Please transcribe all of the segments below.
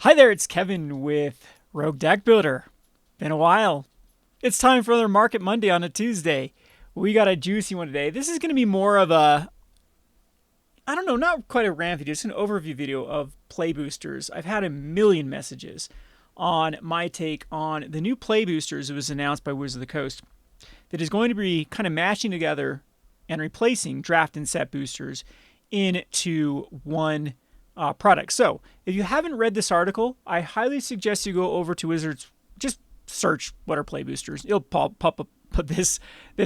Hi there, it's Kevin with Rogue Deck Builder. Been a while. It's time for another Market Monday on a Tuesday. We got a juicy one today. This is going to be more of a, I don't know, not quite a rant video, it's an overview video of play boosters. I've had a million messages on my take on the new play boosters that was announced by Wizards of the Coast that is going to be kind of mashing together and replacing draft and set boosters into one product. So if you haven't read this article, I highly suggest you go over to Wizards. Just search what are play boosters. It'll pop up this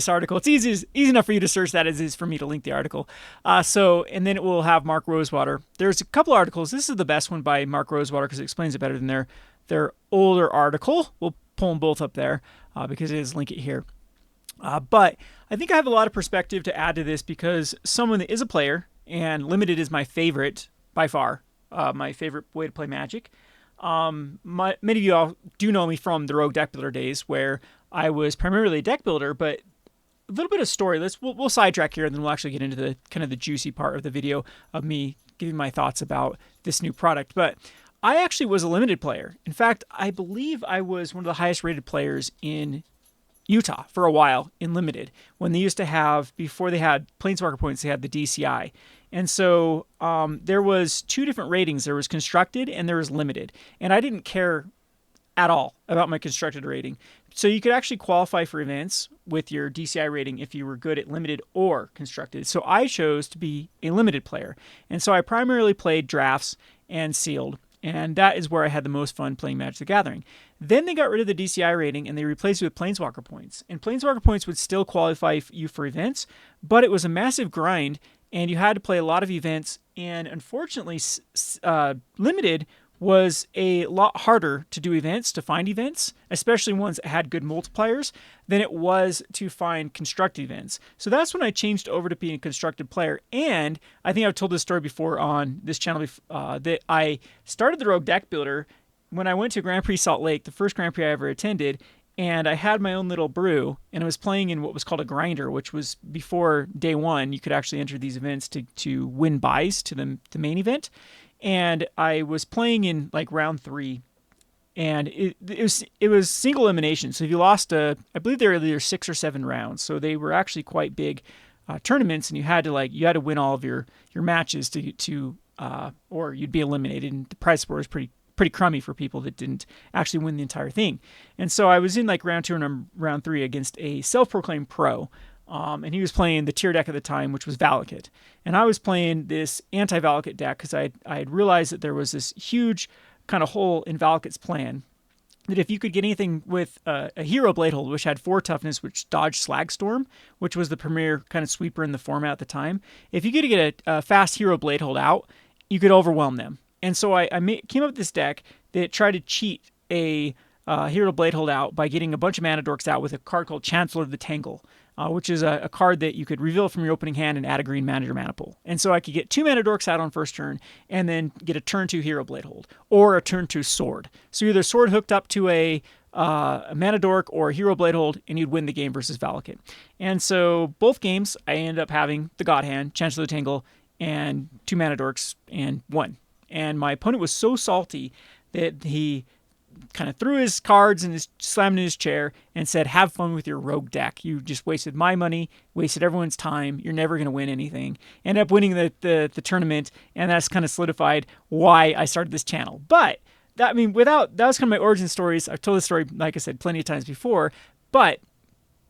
article. It's easy enough for you to search that as it is for me to link the article. And then it will have Mark Rosewater. There's a couple articles. This is the best one by Mark Rosewater because it explains it better than their older article. We'll pull them both up there because it is link it here. But I think I have a lot of perspective to add to this because someone that is a player, and limited is my favorite by far, my favorite way to play Magic. Many of you all do know me from the Rogue Deck Builder days where I was primarily a deck builder, but a little bit of story. We'll sidetrack here and then we'll actually get into the kind of the juicy part of the video of me giving my thoughts about this new product. But I actually was a limited player. In fact, I believe I was one of the highest rated players in Utah for a while in limited when they used to have, before they had Planeswalker points, they had the DCI. And so there was two different ratings. There was constructed and there was limited. And I didn't care at all about my constructed rating. So you could actually qualify for events with your DCI rating if you were good at limited or constructed. So I chose to be a limited player. And so I primarily played drafts and sealed. And that is where I had the most fun playing Magic the Gathering. Then they got rid of the DCI rating and they replaced it with Planeswalker points. And Planeswalker points would still qualify you for events, but it was a massive grind and you had to play a lot of events. And unfortunately, limited was a lot harder to do events, to find events, especially ones that had good multipliers, than it was to find constructed events. So that's when I changed over to being a constructed player. And I think I've told this story before on this channel that I started the Rogue Deck Builder when I went to Grand Prix Salt Lake, the first Grand Prix I ever attended, and I had my own little brew, and I was playing in what was called a grinder, which was before day one. You could actually enter these events to win buys to the main event. And I was playing in like round 3, and it was single elimination. So if you lost I believe there were either 6 or 7 rounds. So they were actually quite big tournaments, and you had to win all of your matches or you'd be eliminated. And the prize score was pretty crummy for people that didn't actually win the entire thing. And so I was in like round 2 and round 3 against a self-proclaimed pro. And he was playing the tier deck at the time, which was Valakut. And I was playing this anti-Valakut deck because I had realized that there was this huge kind of hole in Valakut's plan. That if you could get anything with a Hero Bladehold, which had 4 toughness, which dodged Slagstorm, which was the premier kind of sweeper in the format at the time, if you could get a fast Hero Bladehold out, you could overwhelm them. And so I came up with this deck that tried to cheat a Hero Bladehold out by getting a bunch of mana dorks out with a card called Chancellor of the Tangle, which is a card that you could reveal from your opening hand and add a green mana to your mana pool. And so I could get 2 mana dorks out on first turn and then get a turn 2 Hero Bladehold or a turn 2 Sword. So either Sword hooked up to a mana dork or a Hero Bladehold, and you'd win the game versus Valakut. And so both games I ended up having the God Hand, Chancellor of the Tangle, and 2 mana dorks and won. And my opponent was so salty that he kind of threw his cards and slammed in his chair and said, "Have fun with your rogue deck. You just wasted my money, wasted everyone's time. You're never going to win anything." Ended up winning the tournament, and that's kind of solidified why I started this channel. But that was kind of my origin stories. I've told this story, like I said, plenty of times before. But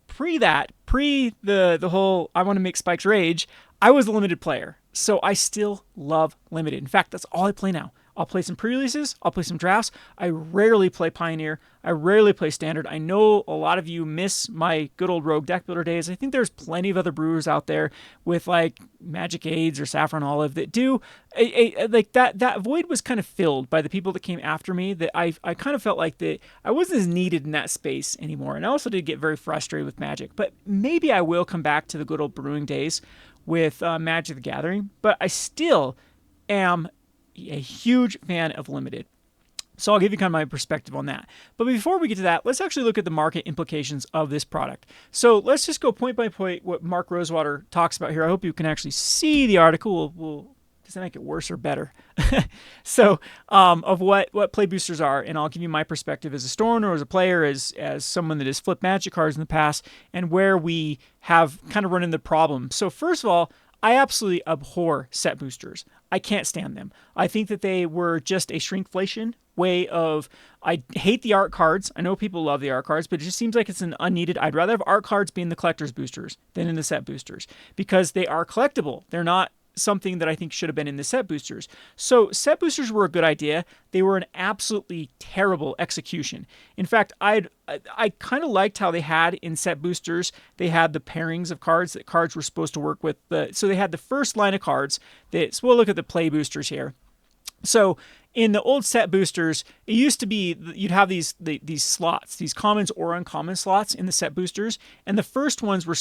pre the whole I want to make Spikes rage, I was a limited player. So I still love limited. In fact, that's all I play now. I'll play some pre-releases. I'll play some drafts. I rarely play Pioneer. I rarely play Standard. I know a lot of you miss my good old Rogue Deck Builder days. I think there's plenty of other brewers out there with like Magic Aids or Saffron Olive that do like that void was kind of filled by the people that came after me. That I kind of felt like that I wasn't as needed in that space anymore. And I also did get very frustrated with Magic. But maybe I will come back to the good old brewing days with Magic the Gathering. But I still am a huge fan of limited. So I'll give you kind of my perspective on that. But before we get to that, let's actually look at the market implications of this product. So let's just go point by point what Mark Rosewater talks about here. I hope you can actually see the article. We'll Does that make it worse or better? So, of what play boosters are, and I'll give you my perspective as a store owner, as a player, as someone that has flipped Magic cards in the past, and where we have kind of run into the problem. So, first of all, I absolutely abhor set boosters. I can't stand them. I think that they were just a shrinkflation way of. I hate the art cards. I know people love the art cards, but it just seems like it's an unneeded. I'd rather have art cards be in the collector's boosters than in the set boosters because they are collectible. They're not something that I think should have been in the set boosters. So set boosters were a good idea. They were an absolutely terrible execution. In fact, I kind of liked how they had in set boosters, they had the pairings of cards that cards were supposed to work with. So they had the first line of cards that, so we'll look at the play boosters here. So in the old set boosters, it used to be you'd have these slots, these commons or uncommon slots in the set boosters, and the first ones were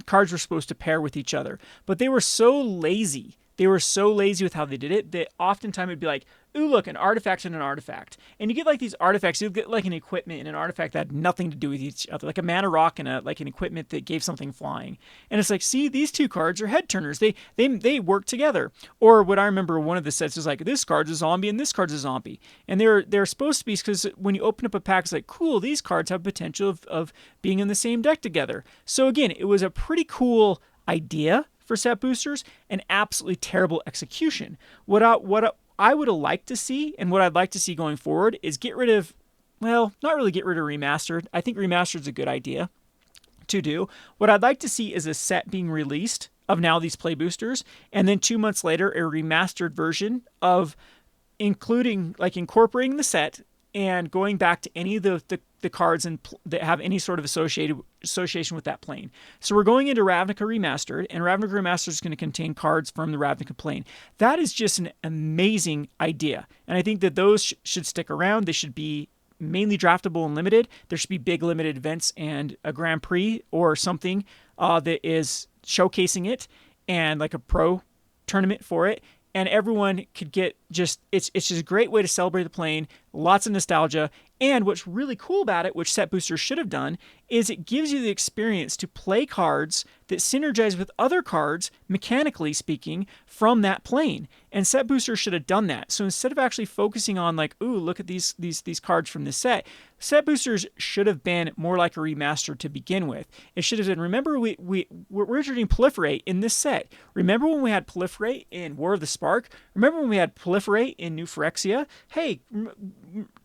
cards were supposed to pair with each other, but they were so lazy. They were so lazy with how they did it that oftentimes it'd be like, ooh, look, an artifact and an artifact. And you get like these artifacts, you get like an equipment and an artifact that had nothing to do with each other, like a mana rock and an equipment that gave something flying. And it's like, see, these two cards are head turners. They work together. Or what I remember, one of the sets is like, this card's a zombie and this card's a zombie. And they're supposed to be, because when you open up a pack, it's like, cool, these cards have potential of being in the same deck together. So again, it was a pretty cool idea for set boosters, and absolutely terrible execution. What I would have liked to see, and what I'd like to see going forward, is get rid of, well, not really get rid of remastered. I think remastered is a good idea to do. What I'd like to see is a set being released of now these play boosters, and then 2 months later, a remastered version of incorporating the set and going back to any of the cards that have any sort of association with that plane. So we're going into Ravnica Remastered, and Ravnica Remastered is going to contain cards from the Ravnica plane. That is just an amazing idea, and I think that those should stick around. They should be mainly draftable and limited. There should be big limited events and a Grand Prix or something that is showcasing it, and like a pro tournament for it. And everyone could get it's just a great way to celebrate the plane, lots of nostalgia. And what's really cool about it, which set boosters should have done, is it gives you the experience to play cards that synergize with other cards, mechanically speaking, from that plane. And set boosters should have done that. So instead of actually focusing on like, ooh, look at these cards from this set boosters should have been more like a remaster to begin with. It should have been, remember we're introducing Proliferate in this set. Remember when we had Proliferate in War of the Spark? Remember when we had Proliferate in New Phyrexia? Hey,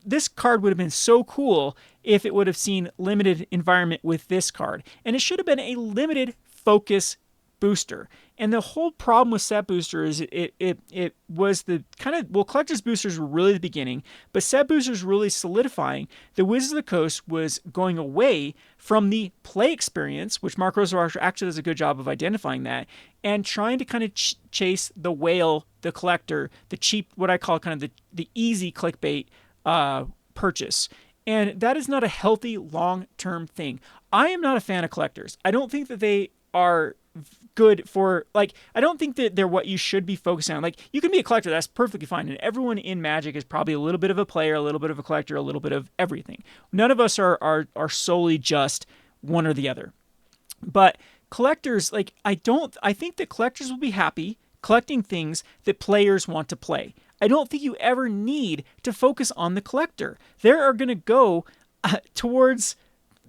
this card would have been so cool if it would have seen limited environment with this card. And it should have been a limited focus booster. And the whole problem with set booster is it was the kind of, well, collector's boosters were really the beginning, but set boosters really solidifying. The Wizards of the Coast was going away from the play experience, which Mark Rosenbacher actually does a good job of identifying that, and trying to kind of chase the whale, the collector, the cheap, what I call kind of the easy clickbait purchase. And that is not a healthy long-term thing. I am not a fan of collectors. I don't think that they are good for, like, I don't think that they're what you should be focusing on. Like, you can be a collector, that's perfectly fine. And everyone in Magic is probably a little bit of a player, a little bit of a collector, a little bit of everything. None of us are solely just one or the other. But collectors, like, I think that collectors will be happy collecting things that players want to play. I don't think you ever need to focus on the collector. They are going to go towards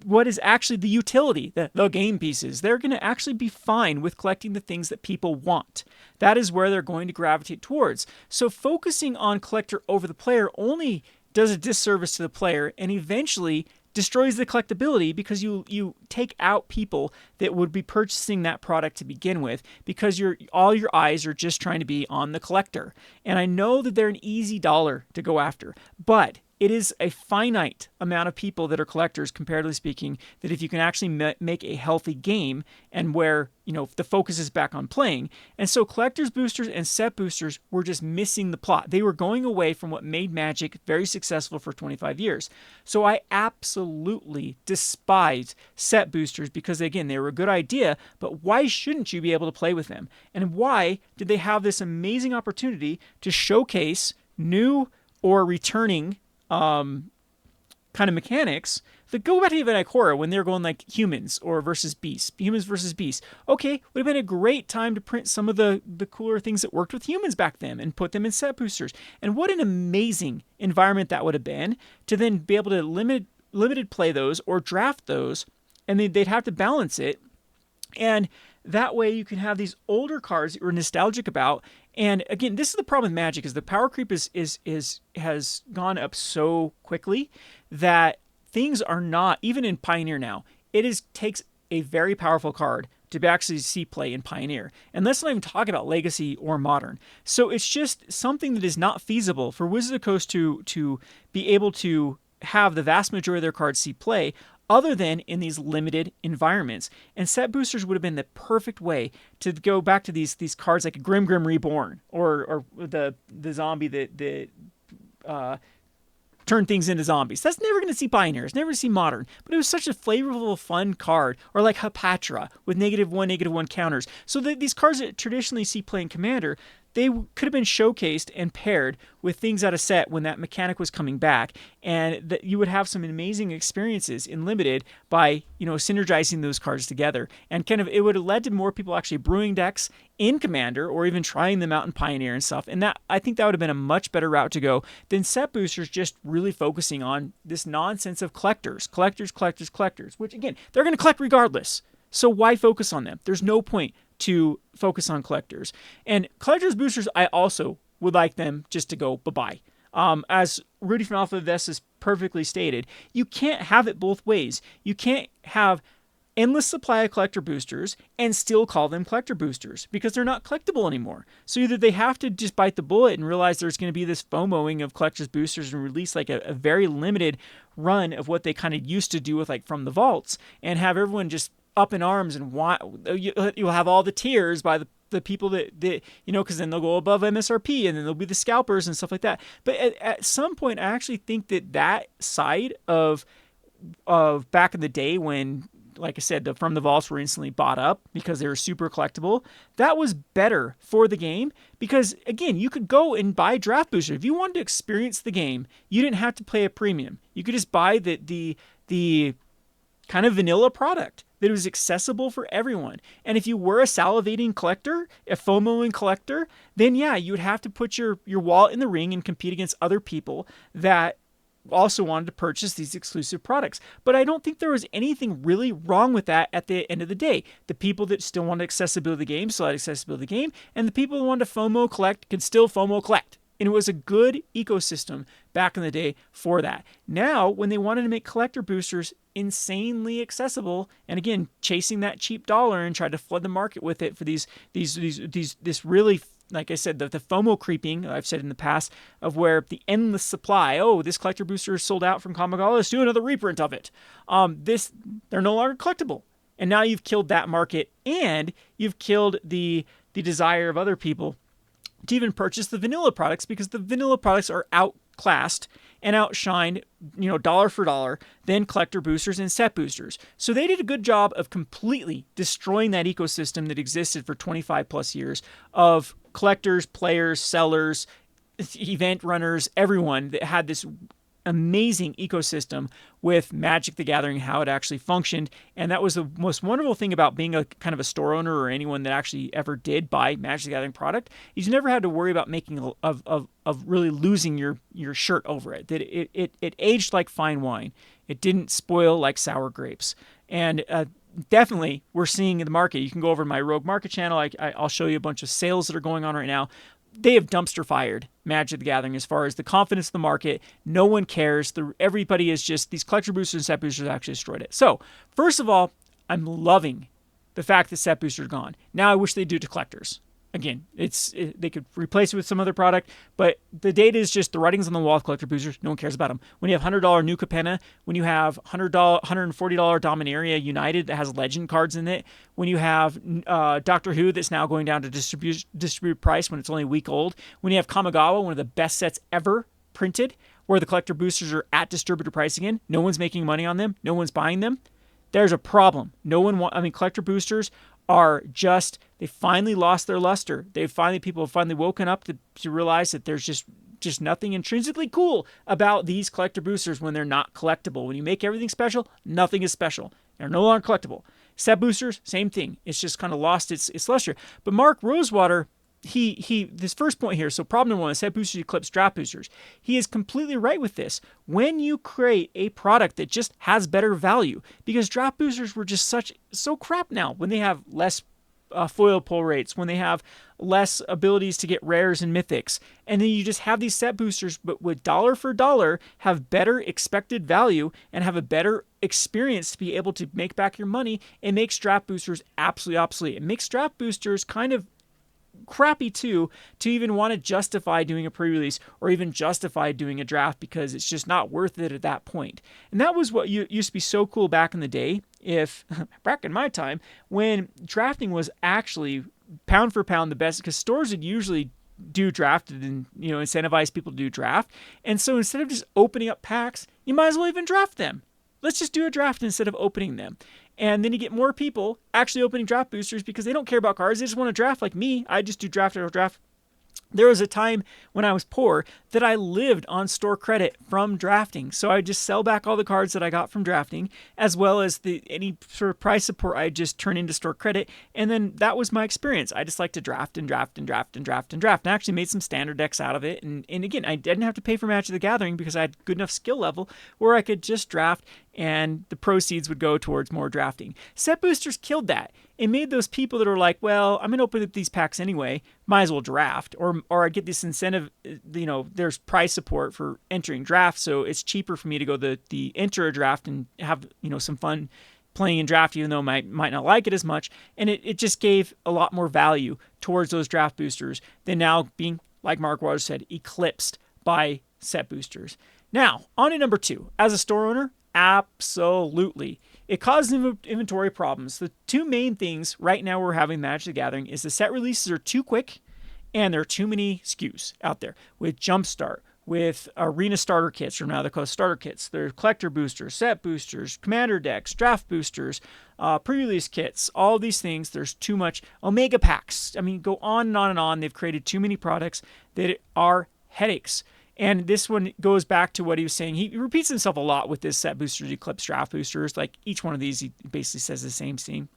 what is actually the utility, the game pieces. They're going to actually be fine with collecting the things that people want. That is where they're going to gravitate towards. So focusing on collector over the player only does a disservice to the player and eventually destroys the collectability, because you take out people that would be purchasing that product to begin with, because all your eyes are just trying to be on the collector. And I know that they're an easy dollar to go after, but it is a finite amount of people that are collectors, comparatively speaking, that if you can actually make a healthy game and where, the focus is back on playing. And so collectors boosters and set boosters were just missing the plot. They were going away from what made Magic very successful for 25 years. So I absolutely despise set boosters because, again, they were a good idea, but why shouldn't you be able to play with them? And why did they have this amazing opportunity to showcase new or returning kind of mechanics go back to even Ikora when they're going like humans or versus beasts, humans versus beasts. Okay, would have been a great time to print some of the cooler things that worked with humans back then and put them in set boosters. And what an amazing environment that would have been to then be able to limited play those or draft those, and they'd have to balance it. And that way you can have these older cards that you're nostalgic about. And again, this is the problem with Magic, is the power creep has gone up so quickly that things are not, even in Pioneer now, takes a very powerful card to actually see play in Pioneer. And let's not even talk about Legacy or Modern. So it's just something that is not feasible for Wizards of the Coast to be able to have the vast majority of their cards see play other than in these limited environments. And set boosters would have been the perfect way to go back to these cards like Grim Reborn or the zombie that turn things into zombies. That's never going to see Pioneers, never see Modern, but it was such a flavorful, fun card. Or like Hapatra with -1/-1 counters. So these cards that traditionally see play in Commander, they could have been showcased and paired with things out of set when that mechanic was coming back, and that you would have some amazing experiences in Limited by synergizing those cards together. And kind of it would have led to more people actually brewing decks in Commander or even trying them out in Pioneer and stuff. And that, I think that would have been a much better route to go than set boosters just really focusing on this nonsense of collectors, which again, they're going to collect regardless. So why focus on them? There's no point to focus on collectors. And collectors boosters, I also would like them just to go bye-bye. As Rudy from Alpha Vestas perfectly stated, you can't have it both ways. You can't have endless supply of collector boosters and still call them collector boosters because they're not collectible anymore. So either they have to just bite the bullet and realize there's going to be this FOMOing of collectors boosters and release like a very limited run of what they kind of used to do with like from the vaults, and have everyone just up in arms and you'll have all the tiers by the people that because then they'll go above MSRP and then there'll be the scalpers and stuff like that. But at some point, I actually think that side of back in the day when, like I said, from the vaults were instantly bought up because they were super collectible, that was better for the game because, again, you could go and buy draft booster. If you wanted to experience the game, you didn't have to pay a premium. You could just buy the kind of vanilla product that was accessible for everyone. And if you were a salivating collector, a FOMOing collector, then yeah, you would have to put your wallet in the ring and compete against other people that also wanted to purchase these exclusive products. But I don't think there was anything really wrong with that at the end of the day. The people that still wanted accessibility of the game still had accessibility of the game, and the people who wanted to FOMO collect could still FOMO collect. And it was a good ecosystem back in the day for that. Now, when they wanted to make collector boosters insanely accessible, and again, chasing that cheap dollar and tried to flood the market with it for this really, like I said, the FOMO creeping, I've said in the past, of where the endless supply, this collector booster is sold out from Kamigawa, let's do another reprint of it. They're no longer collectible. And now you've killed that market, and you've killed the desire of other people to even purchase the vanilla products, because the vanilla products are outclassed and outshined, dollar for dollar, than collector boosters and set boosters. So they did a good job of completely destroying that ecosystem that existed for 25 plus years of collectors, players, sellers, event runners, everyone that had this amazing ecosystem with Magic the Gathering, how it actually functioned. And that was the most wonderful thing about being a kind of a store owner or anyone that actually ever did buy Magic the Gathering product, is you never had to worry about making of really losing your shirt over it. That it aged like fine wine. It didn't spoil like sour grapes. And definitely we're seeing in the market, you can go over to my Rogue Market channel, I'll show you a bunch of sales that are going on right now. They have dumpster fired Magic the Gathering as far as the confidence of the market. No one cares. Everybody is just, these collector boosters and set boosters actually destroyed it. So, first of all, I'm loving the fact that set boosters are gone. Now I wish they'd do it to collectors. Again, they could replace it with some other product, but the data is just the writings on the wall of collector boosters. No one cares about them. When you have $100 New Capenna, when you have $140 Dominaria United that has legend cards in it, when you have Doctor Who that's now going down to distribute price when it's only a week old, when you have Kamigawa, one of the best sets ever printed, where the collector boosters are at distributor price again, no one's making money on them, no one's buying them, there's a problem. Collector boosters are just, they finally lost their luster. People have finally woken up to realize that there's just just nothing intrinsically cool about these collector boosters when they're not collectible. When you make everything special, nothing is special. They're no longer collectible. Set boosters, same thing. It's just kind of lost its luster. But Mark Rosewater, this first point here, so problem number one, set boosters eclipse draft boosters. He is completely right with this. When you create a product that just has better value, because draft boosters were just so crap now, when they have less foil pull rates, when they have less abilities to get rares and mythics, and then you just have these set boosters, but with dollar for dollar, have better expected value and have a better experience to be able to make back your money. It makes draft boosters absolutely obsolete. It makes draft boosters kind of crappy too, to even want to justify doing a pre-release or even justify doing a draft, because it's just not worth it at that point. And that was what used to be so cool back in the day. Back in my time, when drafting was actually pound for pound the best, because stores would usually do drafted and incentivize people to do draft. And so instead of just opening up packs, you might as well even draft them. Let's just do a draft instead of opening them. And then you get more people actually opening draft boosters because they don't care about cards. They just want to draft like me. I just do draft after draft. There was a time when I was poor that I lived on store credit from drafting. So I would just sell back all the cards that I got from drafting, as well as any sort of price support I just turn into store credit. And then that was my experience. I just like to draft and draft and draft and draft and draft. And I actually made some standard decks out of it. And again, I didn't have to pay for Magic the Gathering because I had good enough skill level where I could just draft and the proceeds would go towards more drafting. Set boosters killed that. It made those people that are like, well, I'm going to open up these packs anyway, might as well draft. Or I get this incentive, there's price support for entering draft, so it's cheaper for me to go the enter a draft and have, some fun playing in draft, even though I might not like it as much. And it just gave a lot more value towards those draft boosters than now being, like Mark Waters said, eclipsed by set boosters. Now, on to number 2. As a store owner, absolutely. It causes inventory problems. The two main things right now we're having Magic the Gathering is the set releases are too quick and there are too many SKUs out there. With Jumpstart, with Arena starter kits, or now they're called starter kits. There's collector boosters, set boosters, commander decks, draft boosters, pre-release kits, all these things. There's too much. Omega packs. I mean, go on and on and on. They've created too many products that are headaches. And this one goes back to what he was saying. He repeats himself a lot with this set boosters, eclipse draft boosters. Like each one of these, he basically says the same thing.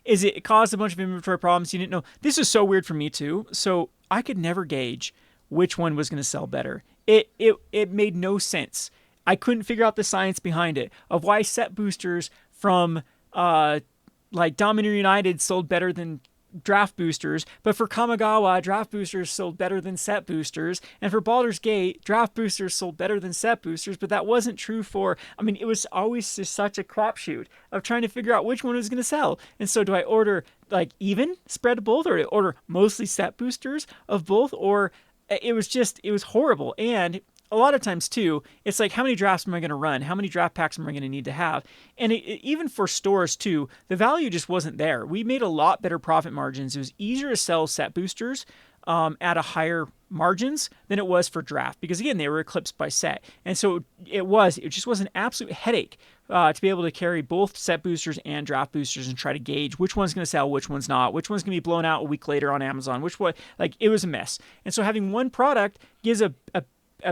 Is it caused a bunch of inventory problems you didn't know? This is so weird for me too. So I could never gauge which one was going to sell better. It made no sense. I couldn't figure out the science behind it of why set boosters from like Dominator United sold better than draft boosters, but for Kamigawa, draft boosters sold better than set boosters, and for Baldur's Gate, draft boosters sold better than set boosters, but that wasn't true for, it was always just such a crapshoot of trying to figure out which one was going to sell. And so do I order like even spread of both, or do I order mostly set boosters of both? Or it was horrible. And a lot of times too, it's like, how many drafts am I going to run? How many draft packs am I going to need to have? And even for stores too, the value just wasn't there. We made a lot better profit margins. It was easier to sell set boosters at a higher margins than it was for draft, because again, they were eclipsed by set. And so it just was an absolute headache to be able to carry both set boosters and draft boosters and try to gauge which one's going to sell, which one's not, which one's going to be blown out a week later on Amazon, which one, like it was a mess. And so having one product gives a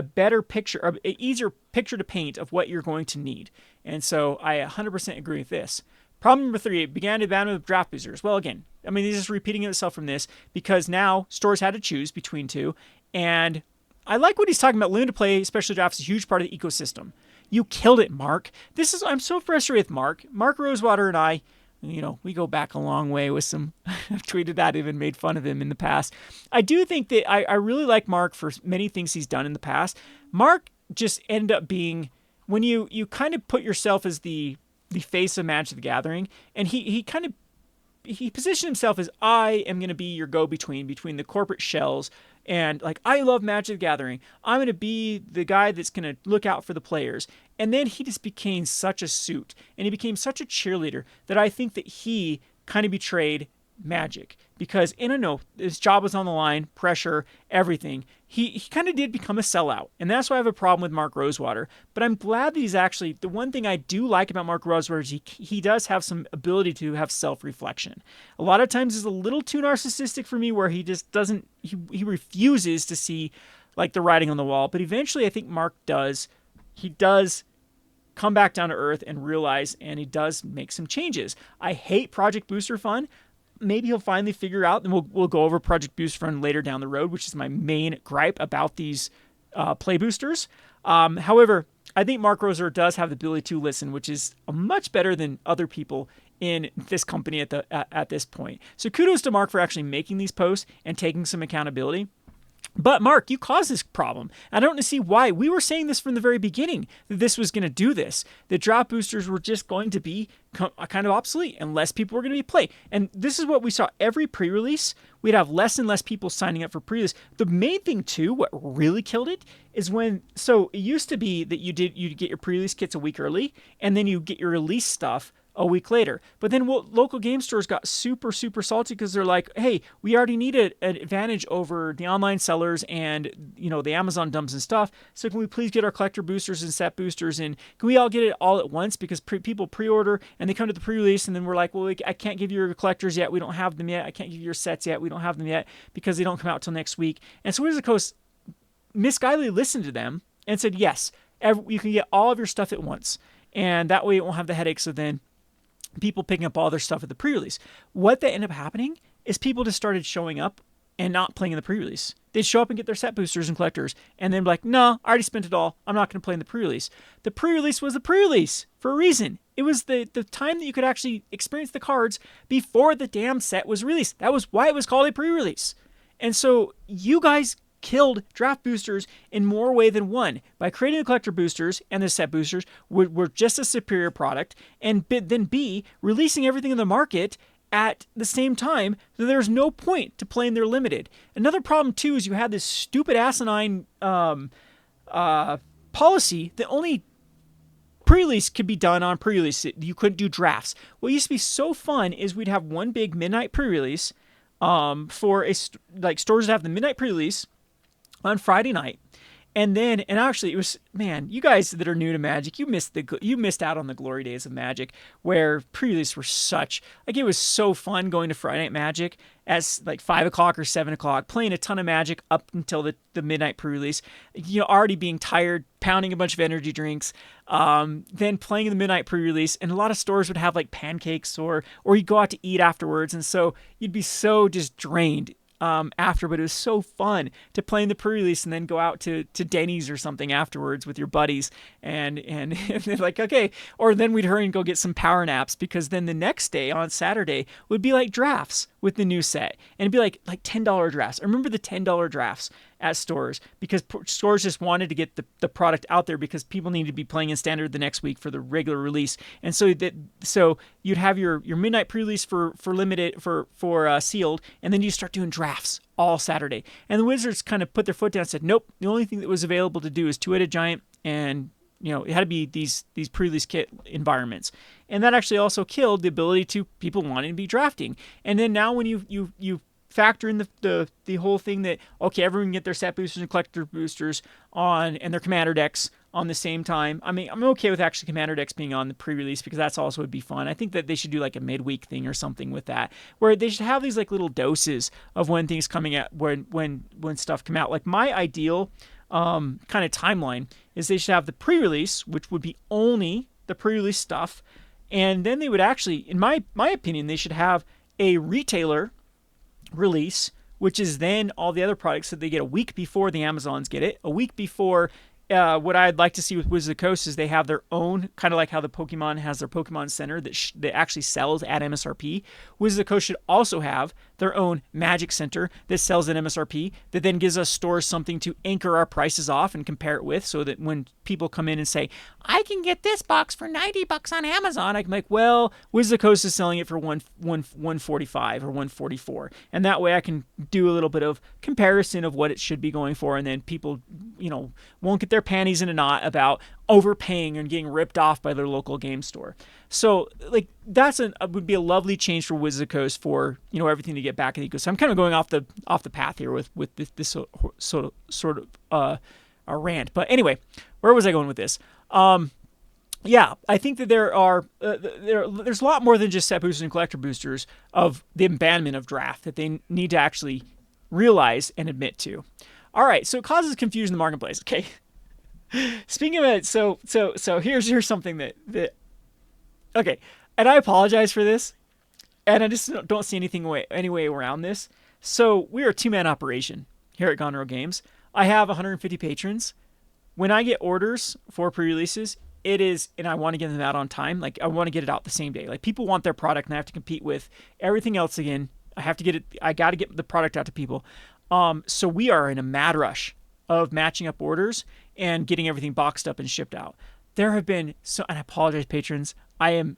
better picture, an easier picture to paint of what you're going to need. And so I 100% agree with this. Problem number 3, it began to ban with draft boosters. Well, again, this is repeating itself from this because now stores had to choose between two. And I like what he's talking about. Learn to play special drafts is a huge part of the ecosystem. You killed it, Mark. I'm so frustrated with Mark. Mark Rosewater and I, we go back a long way with some, I've tweeted that, even made fun of him in the past. I do think that I really like Mark for many things he's done in the past. Mark just ended up being, when you kind of put yourself as the face of Magic the Gathering, and he positioned himself as, I am going to be your go-between between the corporate shells and like, I love Magic the Gathering. I'm going to be the guy that's going to look out for the players. And then he just became such a suit and he became such a cheerleader that I think that he kind of betrayed Magic, because, and I know his job was on the line, pressure, everything. He kind of did become a sellout, and that's why I have a problem with Mark Rosewater. But I'm glad that he's actually, the one thing I do like about Mark Rosewater is he does have some ability to have self-reflection. A lot of times he's a little too narcissistic for me, where he just doesn't, he refuses to see like the writing on the wall. But eventually, I think Mark does. He does come back down to earth and realize, and he does make some changes. I hate Project Booster Fund. Maybe he'll finally figure out, and we'll go over Project Booster Fund later down the road, which is my main gripe about these play boosters. However, I think Mark Roser does have the ability to listen, which is much better than other people in this company at this point. So kudos to Mark for actually making these posts and taking some accountability. But Mark, you caused this problem. I don't see why. We were saying this from the very beginning, that this was going to do this. The draft boosters were just going to be kind of obsolete and less people were going to be played. And this is what we saw every pre-release. We'd have less and less people signing up for pre-release. The main thing too, what really killed it, is so it used to be that you'd get your pre-release kits a week early, and then you get your release stuff a week later. But then local game stores got super, super salty because they're like, hey, we already need an advantage over the online sellers and, the Amazon dumps and stuff. So can we please get our collector boosters and set boosters, and can we all get it all at once? Because people pre-order and they come to the pre-release, and then we're like, well, I can't give you your collectors yet. We don't have them yet. I can't give you your sets yet. We don't have them yet because they don't come out till next week. And so Wizards of the Coast, Miss Guiley listened to them and said, yes, you can get all of your stuff at once. And that way it won't have the headaches of then people picking up all their stuff at the pre-release. What that ended up happening is people just started showing up and not playing in the pre-release. They'd show up and get their set boosters and collectors, and then be like, no, I already spent it all. I'm not going to play in the pre-release. The pre-release was the pre-release for a reason. It was the time that you could actually experience the cards before the damn set was released. That was why it was called a pre-release. And so you guys killed draft boosters in more way than one by creating the collector boosters, and the set boosters were just a superior product, and then B, releasing everything in the market at the same time, so there's no point to playing their limited. Another problem too is you had this stupid asinine policy that only pre-release could be done on pre-release. You couldn't do drafts. What used to be so fun is we'd have one big midnight pre-release for stores that have the midnight pre-release on Friday night. And actually it was, man, you guys that are new to Magic, you missed out on the glory days of Magic, where pre-release were it was so fun going to Friday Night Magic as 5 o'clock or 7 o'clock, playing a ton of Magic up until the midnight pre-release, already being tired, pounding a bunch of energy drinks, then playing the midnight pre-release, and a lot of stores would have pancakes or you'd go out to eat afterwards, and so you'd be so just drained after, but it was so fun to play in the pre-release and then go out to Denny's or something afterwards with your buddies, and they're like, okay, or then we'd hurry and go get some power naps, because then the next day on Saturday would be drafts with the new set, and it'd be like $10 drafts. I remember the $10 drafts at stores, because stores just wanted to get the product out there, because people needed to be playing in standard the next week for the regular release. And so you'd have your midnight pre-release for limited for sealed, and then you start doing drafts all Saturday. And the Wizards kind of put their foot down and said, nope, the only thing that was available to do is two-headed giant, and it had to be these pre-release kit environments. And that actually also killed the ability to people wanting to be drafting. And then now when you factor in the whole thing that, okay, everyone can get their set boosters and collector boosters on, and their commander decks on the same time. I mean, I'm okay with actually commander decks being on the pre-release, because that's also would be fun. I think that they should do a midweek thing or something with that, where they should have these little doses of when things coming out, when stuff come out. My ideal kind of timeline is they should have the pre-release, which would be only the pre-release stuff, and then they would actually, in my opinion, they should have a retailer release, which is then all the other products that they get a week before the Amazons get it, a week before. What I'd like to see with Wizards of the Coast is they have their own, kind of like how the Pokemon has their Pokemon Center that actually sells at MSRP. Wizards of the Coast should also have their own Magic Center that sells at MSRP, that then gives us stores something to anchor our prices off and compare it with, so that when people come in and say, I can get this box for $90 on Amazon, I can be like, well, Wizards of the Coast is selling it for $145 or $144, and that way I can do a little bit of comparison of what it should be going for, and then people won't get their panties in a knot about overpaying and getting ripped off by their local game store. So that's would be a lovely change for Wizards of the Coast for everything to get back in the ecosystem. I'm kind of going off the path here with this sort of a rant, but anyway, where was I going with this? Yeah, I think that there's a lot more than just set boosters and collector boosters of the abandonment of draft that they need to actually realize and admit to. All right, so it causes confusion in the marketplace. Okay. Speaking of it, so here's something that okay, and I apologize for this, and I just don't see any way around this. So we are a two-man operation here at Gone Rogue Games. I have 150 patrons. When I get orders for pre-releases, it is, and I want to get them out on time. Like I want to get it out the same day. Like people want their product, and I have to compete with everything else again. I have to get it. I got to get the product out to people. So we are in a mad rush of matching up orders and getting everything boxed up and shipped out. There have been and I apologize, patrons. I'm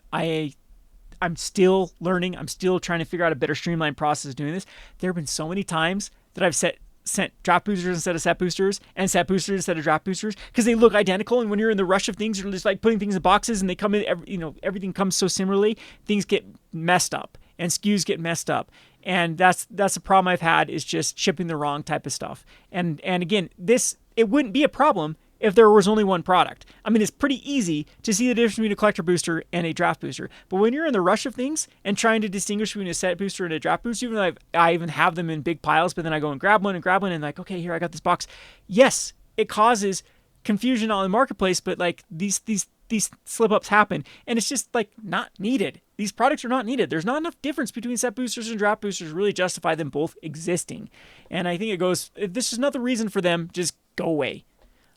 still learning. I'm still trying to figure out a better streamlined process of doing this. There have been so many times that I've sent draft boosters instead of set boosters and set boosters instead of draft boosters because they look identical. And when you're in the rush of things, you're just like putting things in boxes and they come in, everything comes so similarly. Things get messed up and SKUs get messed up. And that's a problem I've had is just shipping the wrong type of stuff. And again, it wouldn't be a problem if there was only one product. I mean, it's pretty easy to see the difference between a collector booster and a draft booster. But when you're in the rush of things and trying to distinguish between a set booster and a draft booster, even though I even have them in big piles, but then I go and grab one and like, okay, here, I got this box. Yes, it causes confusion on the marketplace, but like these slip-ups happen, and it's just like not needed. These products are not needed. There's not enough difference between set boosters and draft boosters to really justify them both existing. And I think if this is another reason for them, just go away.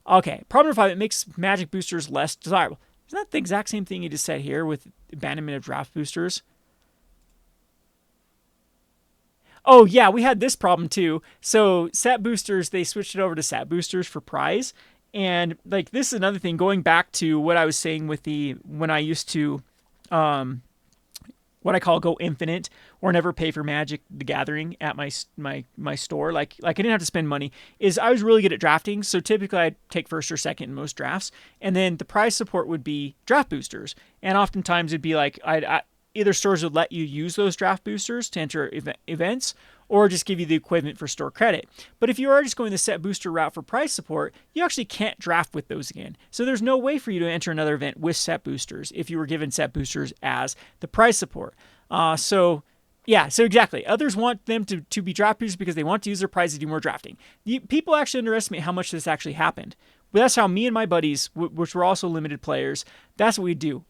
Okay, problem number 5, it makes magic boosters less desirable. Isn't that the exact same thing you just said here with abandonment of draft boosters? Oh yeah, we had this problem too. So set boosters, they switched it over to set boosters for prize. And like this is another thing, going back to what I was saying with when I used to what I call go infinite or never pay for Magic the Gathering at my store. Like I didn't have to spend money. Is I was really good at drafting, so typically I'd take first or second in most drafts, and then the prize support would be draft boosters, and oftentimes it'd be like either stores would let you use those draft boosters to enter events, or just give you the equivalent for store credit. But if you are just going the set booster route for prize support, you actually can't draft with those again. So there's no way for you to enter another event with set boosters if you were given set boosters as the prize support. So exactly. Others want them to be draft boosters because they want to use their prize to do more drafting. People actually underestimate how much this actually happened. But that's how me and my buddies, which were also limited players, that's what we'd do.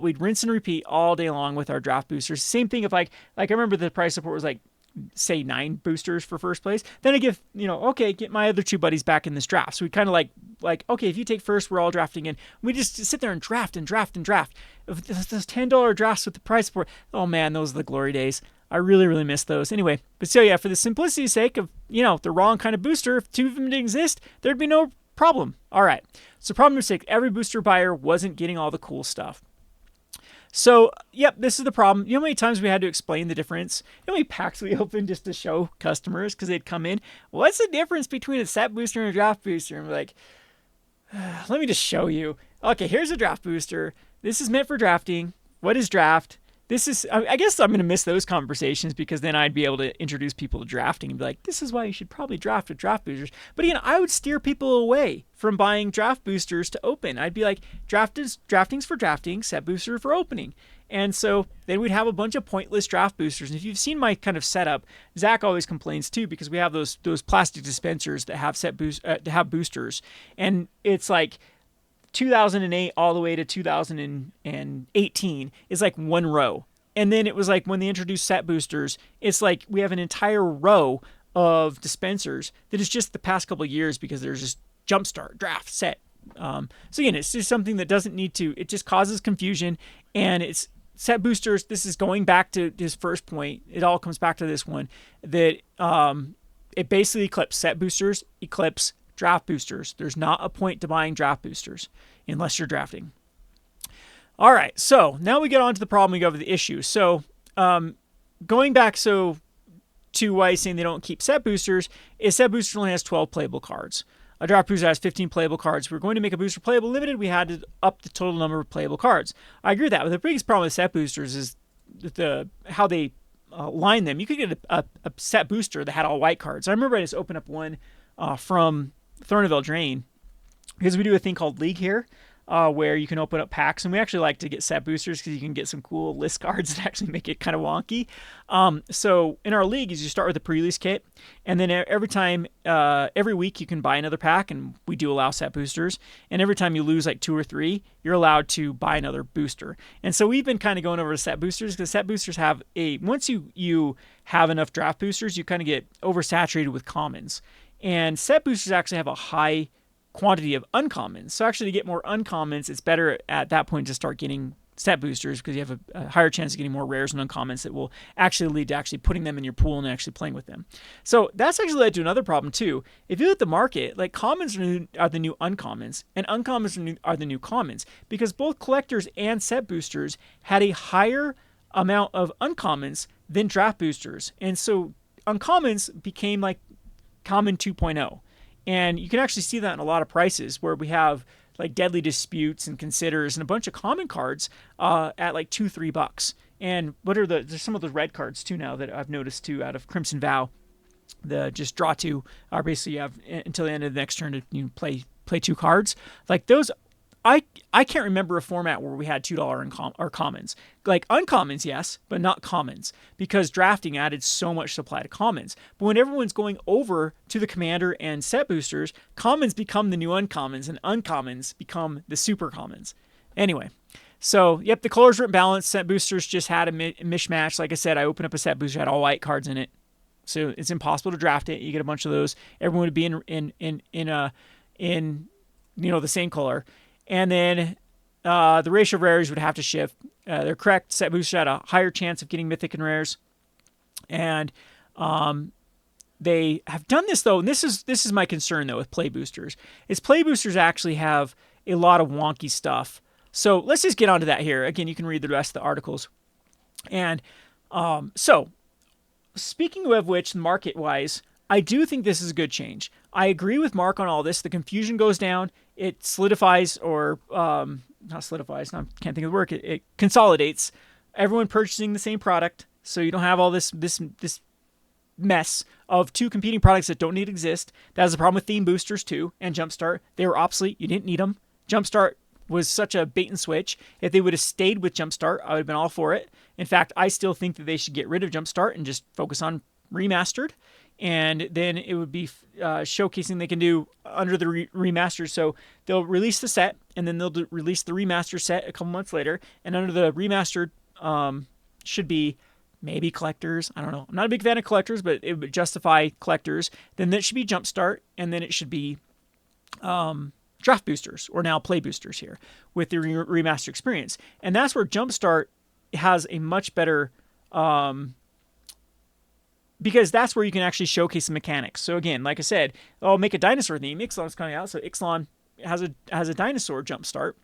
We'd rinse and repeat all day long with our draft boosters. Same thing if I remember the prize support was like, say 9 boosters for first place. Then I give, get my other 2 buddies back in this draft. So we kind of like, okay, if you take first, we're all drafting in. We just sit there and draft and draft and draft. Those $10 drafts with the prize support. Oh man, those are the glory days. I really, really miss those. Anyway, but so yeah, for the simplicity's sake of, the wrong kind of booster, if 2 of them didn't exist, there'd be no problem. All right. So problem number 6, every booster buyer wasn't getting all the cool stuff. So, yep, this is the problem. You know how many times we had to explain the difference? You know how many packs we opened just to show customers because they'd come in? What's the difference between a set booster and a draft booster? And we're like, let me just show you. Okay, here's a draft booster. This is meant for drafting. What is draft? I guess I'm going to miss those conversations because then I'd be able to introduce people to drafting and be like, this is why you should probably draft with draft boosters. But again, I would steer people away from buying draft boosters to open. I'd be like, drafting's for drafting, set booster for opening. And so then we'd have a bunch of pointless draft boosters. And if you've seen my kind of setup, Zach always complains too because we have those plastic dispensers that have boosters. And it's like 2008 all the way to 2018 is like one row. And then it was like when they introduced set boosters, it's like we have an entire row of dispensers that is just the past couple of years because there's just jumpstart, draft, set. So again, it's just something that doesn't need to, it just causes confusion. And it's set boosters. This is going back to his first point. It all comes back to this one that it basically eclipses set boosters, eclipse draft boosters. There's not a point to buying draft boosters unless you're drafting. All right, so now we get on to the problem. We go over the issue. So going back to why he's saying they don't keep set boosters is set booster only has 12 playable cards. A draft booster has 15 playable cards. If we're going to make a booster playable limited, we had to up the total number of playable cards. I agree with that. But the biggest problem with set boosters is how they line them. You could get a set booster that had all white cards. I remember I just opened up one from Thorn of Eldraine because we do a thing called League here. where you can open up packs, and we actually like to get set boosters because you can get some cool list cards that actually make it kind of wonky. So in our league, is you start with a pre-release kit, and then every week you can buy another pack, and we do allow set boosters. And every time you lose like 2 or 3, you're allowed to buy another booster. And so we've been kind of going over to set boosters because set boosters have once you have enough draft boosters, you kind of get oversaturated with commons. And set boosters actually have a high quantity of uncommons. So actually to get more uncommons, it's better at that point to start getting set boosters because you have a higher chance of getting more rares and uncommons that will actually lead to actually putting them in your pool and actually playing with them. So that's actually led to another problem too. If you look at the market, like commons are the new uncommons and uncommons are the new commons because both collectors and set boosters had a higher amount of uncommons than draft boosters. And so uncommons became like common 2.0. And you can actually see that in a lot of prices where we have like Deadly Disputes and Considers and a bunch of common cards at like $2-3. And there's some of the red cards too now that I've noticed too out of Crimson Vow. The just draw 2 are basically you have until the end of the next turn to play 2 cards. Like those, I can't remember a format where we had $2 or commons. Like uncommons, yes, but not commons because drafting added so much supply to commons. But when everyone's going over to the commander and set boosters, commons become the new uncommons and uncommons become the super commons. Anyway, so yep, the colors weren't balanced. Set boosters just had a mishmash. Like I said, I opened up a set booster, had all white cards in it. So it's impossible to draft it. You get a bunch of those. Everyone would be in the same color. And then the ratio of rares would have to shift. They're correct. Set boosters had a higher chance of getting mythic and rares. And they have done this, though, and this is my concern, though, with play boosters, is play boosters actually have a lot of wonky stuff. So let's just get onto that here. Again, you can read the rest of the articles. And so speaking of which, market-wise, I do think this is a good change. I agree with Mark on all this. The confusion goes down. It solidifies or not solidifies. I can't think of the word. It consolidates everyone purchasing the same product, so you don't have all this mess of 2 competing products that don't need to exist. That was the problem with theme boosters too and Jumpstart. They were obsolete. You didn't need them. Jumpstart was such a bait and switch. If they would have stayed with Jumpstart, I would have been all for it. In fact, I still think that they should get rid of Jumpstart and just focus on Remastered. And then it would be showcasing they can do under the remaster. So they'll release the set, and then they'll release the remaster set a couple months later. And under the remastered should be maybe collectors. I don't know. I'm not a big fan of collectors, but it would justify collectors. Then that should be Jumpstart, and then it should be draft boosters, or now play boosters here with the remaster experience. And that's where Jumpstart has a much better... because that's where you can actually showcase the mechanics. So again, like I said, make a dinosaur theme. Ixalan's coming out, so Ixalan has a dinosaur Jumpstart,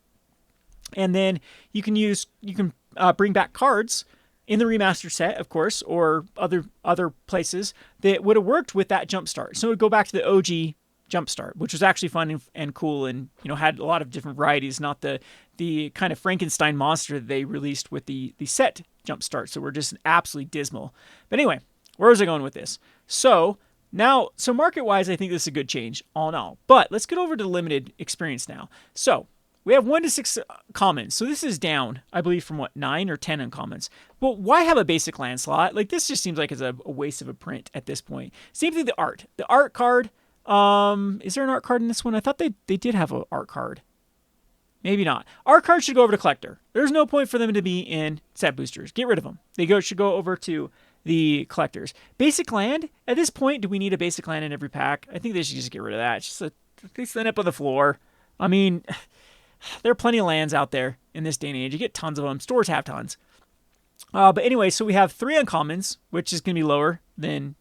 and then you can bring back cards in the remaster set, of course, or other places that would have worked with that Jumpstart. So it would go back to the OG Jumpstart, which was actually fun and cool, and had a lot of different varieties, not the kind of Frankenstein monster that they released with the set Jumpstart. So we're just absolutely dismal. But anyway. Where was I going with this? So market-wise, I think this is a good change, all in all. But let's get over to the limited experience now. So we have 1 to 6 commons. So this is down, I believe, from 9 or 10 uncommons. But why have a basic land slot? Like, this just seems like it's a waste of a print at this point. Same thing with the art. The art card, is there an art card in this one? I thought they did have an art card. Maybe not. Art cards should go over to collector. There's no point for them to be in set boosters. Get rid of them. They should go over to the collectors. Basic land, at this point, do we need a basic land in every pack? I think they should just get rid of that. It's just they stand up on the floor. I mean, there are plenty of lands out there in this day and age. You get tons of them. Stores have tons. But anyway, so we have 3 uncommons, which is going to be lower than...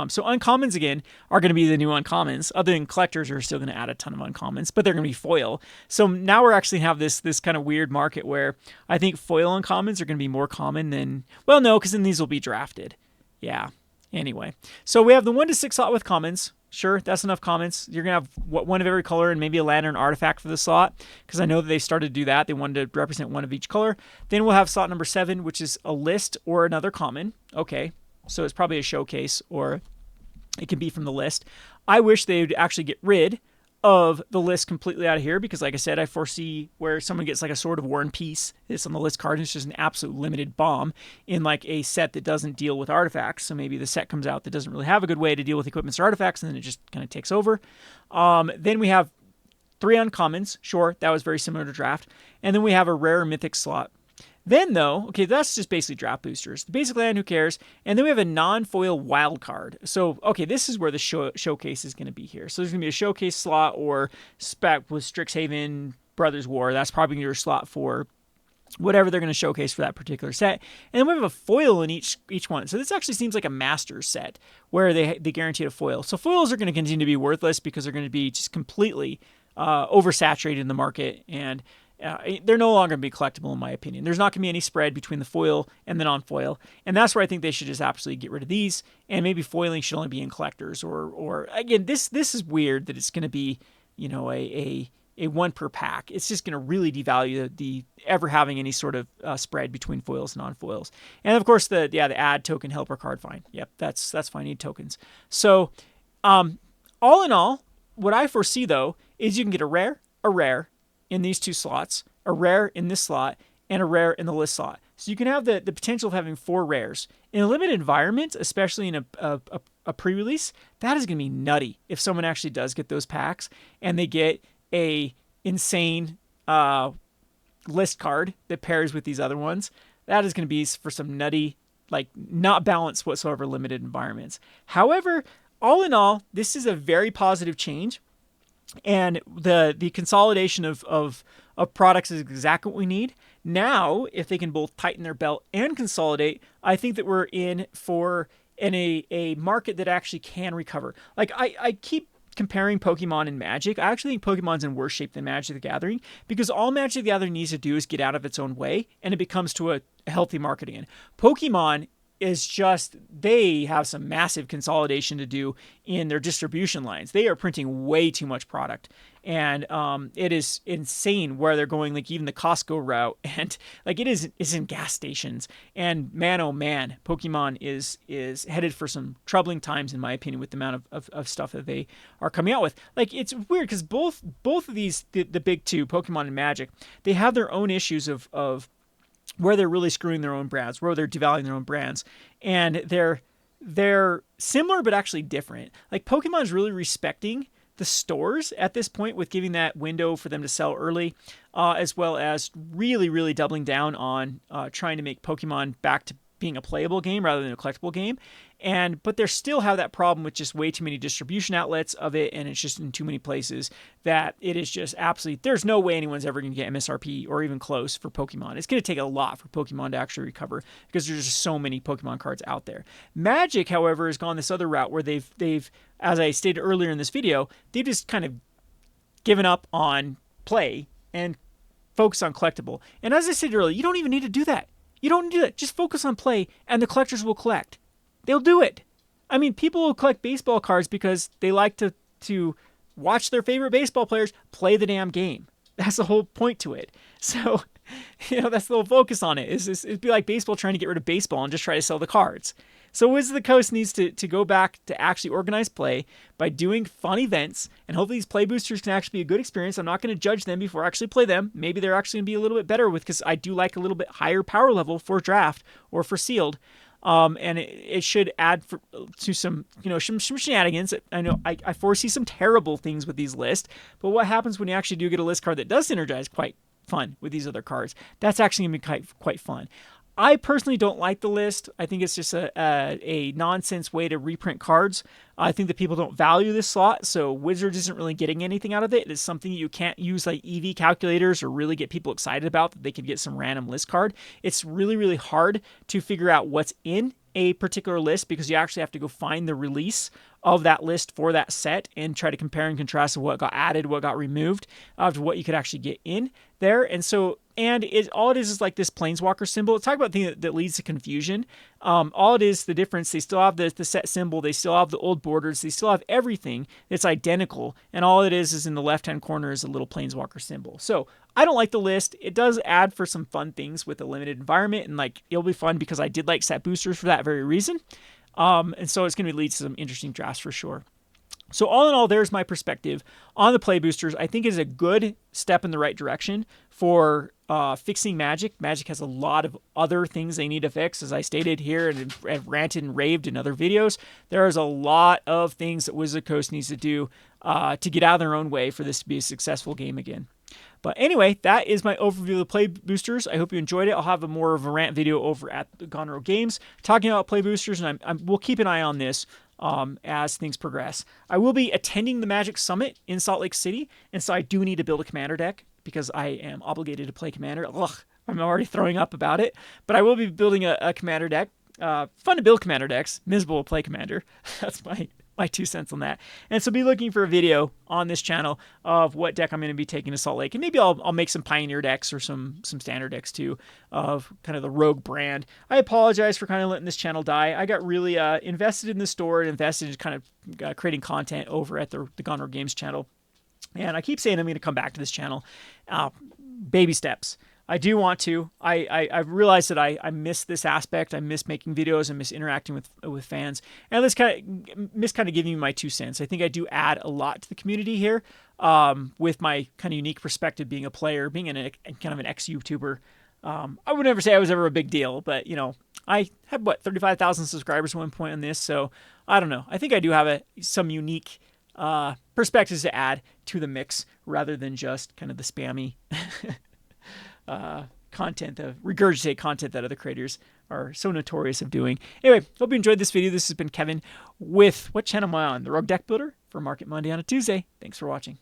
so uncommons, again, are going to be the new uncommons. Other than collectors are still going to add a ton of uncommons, but they're going to be foil. So now we're actually have this kind of weird market where I think foil uncommons are going to be more common than... Well, no, because then these will be drafted. Yeah. Anyway. So we have the 1 to 6 slot with commons. Sure, that's enough commons. You're going to have one of every color and maybe a land or an artifact for the slot, because I know that they started to do that. They wanted to represent one of each color. Then we'll have slot number 7, which is a list or another common. Okay. So it's probably a showcase, or it can be from the list. I wish they would actually get rid of the list completely out of here because, like I said, I foresee where someone gets like a Sword of War and Peace. It's on the list card, and it's just an absolute limited bomb in like a set that doesn't deal with artifacts. So maybe the set comes out that doesn't really have a good way to deal with equipments or artifacts, and then it just kind of takes over. Then we have 3 uncommons. Sure, that was very similar to draft. And then we have a rare mythic slot. Then, though, okay, that's just basically draft boosters. The basic land, who cares? And then we have a non-foil wild card. So, okay, this is where the showcase is going to be here. So there's going to be a showcase slot or spec with Strixhaven, Brothers War. That's probably your slot for whatever they're going to showcase for that particular set. And then we have a foil in each one. So this actually seems like a Masters set where they guaranteed a foil. So foils are going to continue to be worthless because they're going to be just completely oversaturated in the market, and they're no longer going to be collectible, in my opinion. There's not going to be any spread between the foil and the non-foil, and that's where I think they should just absolutely get rid of these, and maybe foiling should only be in collectors, or again, this is weird that it's going to be, you know, a one per pack. It's just going to really devalue the ever having any sort of spread between foils and non-foils. And of course, the add token helper card, fine. Yep, that's fine. You need tokens. So, all in all, what I foresee though is you can get a rare in these 2 slots, a rare in this slot, and a rare in the list slot. So you can have the potential of having 4 rares. In a limited environment, especially in a pre-release, that is going to be nutty if someone actually does get those packs and they get a insane list card that pairs with these other ones. That is going to be for some nutty, like not balanced whatsoever limited environments. However, all in all, this is a very positive change. And the consolidation of products is exactly what we need. Now, if they can both tighten their belt and consolidate, I think that we're in for a market that actually can recover. Like, I keep comparing Pokemon and Magic. I actually think Pokemon's in worse shape than Magic the Gathering because all Magic the Gathering needs to do is get out of its own way, and it becomes to a healthy market again. Pokemon is just, they have some massive consolidation to do in their distribution lines. They are printing way too much product, and it is insane where they're going, like even the Costco route, and like it's in gas stations. And man, oh man, Pokemon is headed for some troubling times, in my opinion, with the amount of stuff that they are coming out with. Like, it's weird because both of these, the big 2, Pokemon and Magic, they have their own issues of where they're really screwing their own brands, where they're devaluing their own brands. And they're similar but actually different. Like, Pokemon's really respecting the stores at this point with giving that window for them to sell early, as well as really, really doubling down on trying to make Pokemon back to being a playable game rather than a collectible game. But they still have that problem with just way too many distribution outlets of it, and it's just in too many places that it is just absolutely, there's no way anyone's ever going to get MSRP or even close for Pokemon. It's going to take a lot for Pokemon to actually recover because there's just so many Pokemon cards out there. Magic, however, has gone this other route where they've, as I stated earlier in this video, they've just kind of given up on play and focus on collectible. And as I said earlier, you don't even need to do that. You don't do that. Just focus on play, and the collectors will collect. They'll do it. I mean, people will collect baseball cards because they like to watch their favorite baseball players play the damn game. That's the whole point to it. So, that's the whole focus on it. It'd be like baseball trying to get rid of baseball and just try to sell the cards. So Wizards of the Coast needs to go back to actually organize play by doing fun events, and hopefully these play boosters can actually be a good experience. I'm not going to judge them before I actually play them. Maybe they're actually going to be a little bit better because I do like a little bit higher power level for draft or for sealed. And it should add to some shenanigans. I know I foresee some terrible things with these lists, but what happens when you actually do get a list card that does synergize quite fun with these other cards? That's actually going to be quite fun. I personally don't like the list. I think it's just a nonsense way to reprint cards. I think that people don't value this slot, so Wizards isn't really getting anything out of it. It's something you can't use like EV calculators or really get people excited about, that they could get some random list card. It's really, really hard to figure out what's in a particular list because you actually have to go find the release of that list for that set and try to compare and contrast what got added, what got removed, to what you could actually get in there. And so, all it is like this planeswalker symbol. Talk about thing that leads to confusion. All it is, the difference, they still have the set symbol, they still have the old borders, they still have everything that's identical, and all it is in the left-hand corner is a little planeswalker symbol. So I don't like the list. It does add for some fun things with a limited environment, and like it'll be fun because I did like set boosters for that very reason. And so it's going to lead to some interesting drafts for sure. So all in all, there's my perspective on the play boosters. I think is a good step in the right direction for fixing Magic. Magic has a lot of other things they need to fix, as I stated here and have ranted and raved in other videos. There is a lot of things that Wizard Coast needs to do to get out of their own way for this to be a successful game again. But anyway, that is my overview of the play boosters. I hope you enjoyed it. I'll have a more of a rant video over at the Gone Rogue Games talking about play boosters, and we'll keep an eye on this as things progress. I will be attending the Magic Summit in Salt Lake City, and so I do need to build a Commander deck because I am obligated to play Commander. Ugh, I'm already throwing up about it, but I will be building a Commander deck. Fun to build Commander decks, miserable to play Commander. That's my 2 cents on that. And so be looking for a video on this channel of what deck I'm going to be taking to Salt Lake. And maybe I'll make some Pioneer decks or some standard decks too of kind of the Rogue brand. I apologize for kind of letting this channel die. I got really invested in the store and invested in kind of creating content over at the Gone Rogue Games channel. And I keep saying I'm going to come back to this channel. Baby steps. I do want to. I've realized that I miss this aspect. I miss making videos. I miss interacting with fans. And let's kind of giving you my 2 cents. I think I do add a lot to the community here with my kind of unique perspective being a player, being kind of an ex-YouTuber. I would never say I was ever a big deal, but, you know, I had, 35,000 subscribers at one point on this. So I don't know. I think I do have some unique perspectives to add to the mix rather than just kind of the spammy content, of regurgitate content that other creators are so notorious of doing. Anyway, hope you enjoyed this video. This has been Kevin with, what channel am I on? The Rogue Deck Builder for Market Monday on a Tuesday. Thanks for watching.